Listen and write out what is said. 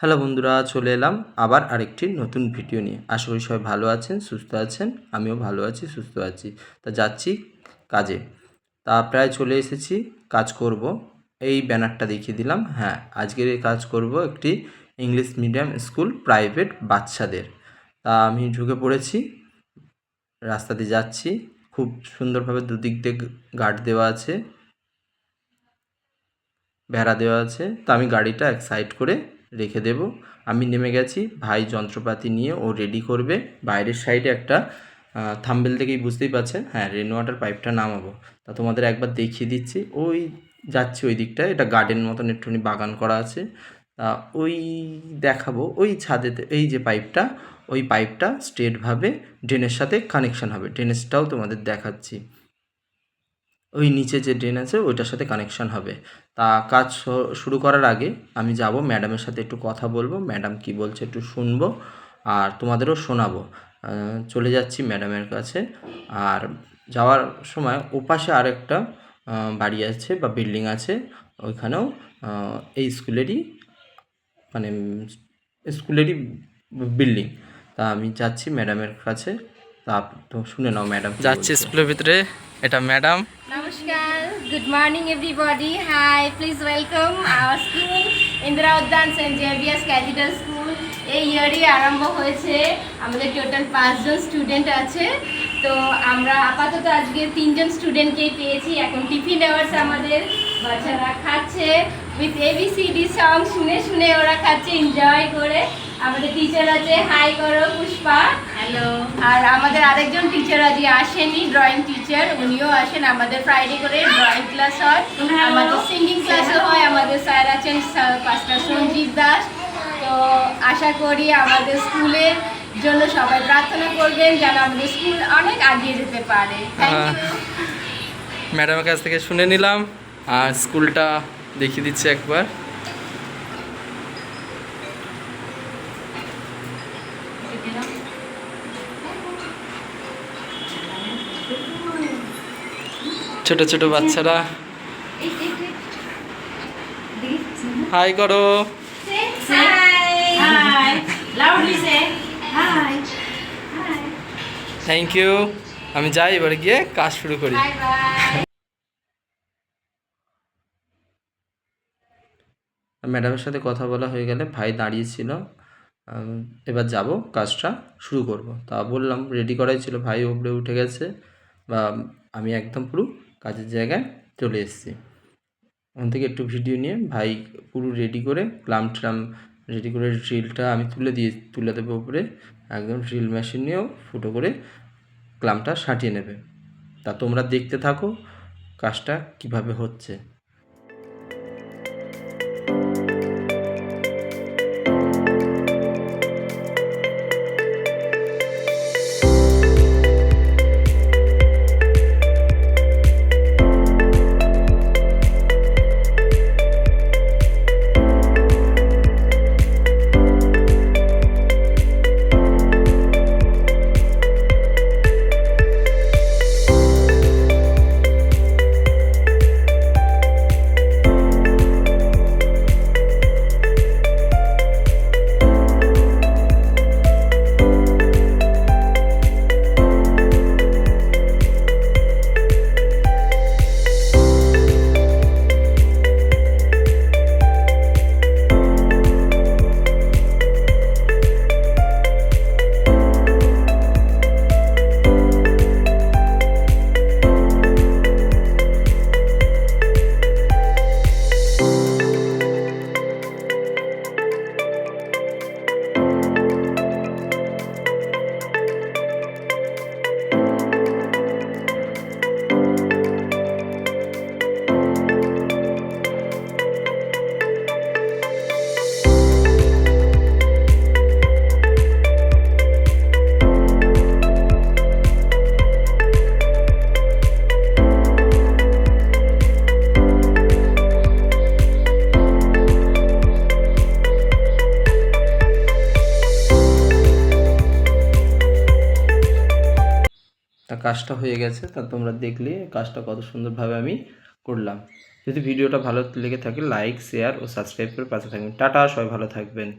Hello বন্ধুরা, চলে এলাম আবার আরেকটি নতুন ভিডিও নিয়ে। আশা করি সবাই ভালো আছেন, সুস্থ আছেন। আমিও ভালো আছি, সুস্থ আছি। তা যাচ্ছি কাজে। তা প্রায় চলে এসেছি, কাজ করব। এই ব্যানারটা দেখিয়ে দিলাম। হ্যাঁ, আজকের এই কাজ করব একটি ইংলিশ মিডিয়াম স্কুল প্রাইভেট বাচ্চাদের। তা আমি ঢুকে পড়েছি, রাস্তা দিয়ে যাচ্ছি। খুব সুন্দরভাবে দুদিক দিয়ে গার্ড দেওয়া আছে, বেড়া দেওয়া আছে। তো আমি গাড়িটা এক সাইড করে রেখে দেব। আমি নেমে গেছি, ভাই যন্ত্রপাতি নিয়ে ও রেডি করবে। বাইরের সাইডে একটা থাম্বেল থেকেই বুঝতেই পারছেন, হ্যাঁ, রেন ওয়াটার পাইপটা নামাবো। তা তোমাদের একবার দেখিয়ে দিচ্ছি। ওই যাচ্ছি ওই দিকটায়, এটা গার্ডেন মতন একটুখানি বাগান করা আছে। তা ওই দেখাবো ওই ছাদেতে এই যে পাইপটা, ওই পাইপটা স্ট্রেটভাবে ড্রেনের সাথে কানেকশান হবে। ড্রেনেজটাও তোমাদের দেখাচ্ছি। ওই নিচে যে ড্রেন আছে ওইটার সাথে কানেকশান হবে। তা কাজ শুরু করার আগে আমি যাব ম্যাডামের সাথে একটু কথা বলবো, ম্যাডাম কি বলছে একটু শুনবো আর তোমাদেরও শোনাবো। চলে যাচ্ছি ম্যাডামের কাছে। আর যাওয়ার সময় ওপাশে আরেকটা বাড়ি আছে বা বিল্ডিং আছে, ওইখানেও এই স্কুলেরই মানে স্কুলেরই বিল্ডিং। তা আমি যাচ্ছি ম্যাডামের কাছে। তা তো শুনে নাও ম্যাডাম যাচ্ছে স্কুলের ভিতরে। এটা madam. Namaskar, good morning everybody. Hi, please welcome our school, Indira Uddan St. Xavier's Cathedral School. এই ইয়ারই আরম্ভ হয়েছে। আমাদের টোটাল 5 জন স্টুডেন্ট আছে। তো আমরা আপাতত আজকে 3 জন স্টুডেন্টকেই পেয়েছি। এখন টিফিন আওয়ার্স আমাদের, বাচ্চারা খাচ্ছে উইথ এবিসিডি সং শুনে শুনে ওরা খাচ্ছে এনজয় করে। আমাদের টিচার আছে, হাই করো পুষ্পা। হ্যালো। আর আমাদের আরেকজন টিচার আজকে আসেনি, ড্রয়িং টিচার, উনিও আসেন। আমাদের ফ্রাইডে করে ড্রয়িং ক্লাস হয়, আমাদের সিঙ্গিং ক্লাসও হয়। আমাদের স্যার আছেন পাস্টার সঞ্জীব দাস। তো আশা করি আমাদের স্কুলের জন্য সবাই প্রার্থনা করবেন যেন আমাদের স্কুল অনেক এগিয়ে যেতে পারে। Thank you. ম্যাডামের কাছ থেকে শুনে নিলাম আর স্কুলটা দেখিয়ে দিচ্ছি একবার। ছোট ছোট বাচ্চারা হাই করো। Thank you. আমি যাই এবার গিয়ে কাজ শুরু করি। ম্যাডামের সাথে কথা বলা হয়ে গেলে ভাই দাঁড়িয়েছিল। এবার যাব কাজটা শুরু করব। তা বললাম রেডি করাই ছিল, ভাই উপরে উঠে গেছে বা আমি একদম পুরো কাজের জায়গায় চলে এসেছি। ওখান থেকে একটু ভিডিও নিয়ে ভাই পুরো রেডি করে ক্লাম রেডি করে ড্রিলটা আমি তুলে দেবো উপরে। একদম ড্রিল মেশিন নিয়েও ফুটো করে ক্লামটা সাঁটিয়ে নেবে। তা তোমরা দেখতে থাকো কাজটা কিভাবে হচ্ছে। তা কাজটা হয়ে গেছে। তা তোমরা দেখলে কাজটা কত সুন্দরভাবে আমি করলাম। যদি ভিডিওটা ভালো লেগে থাকে লাইক, শেয়ার ও সাবস্ক্রাইব করে পাশে থাকবেন। টাটা, সবাই ভালো থাকবেন।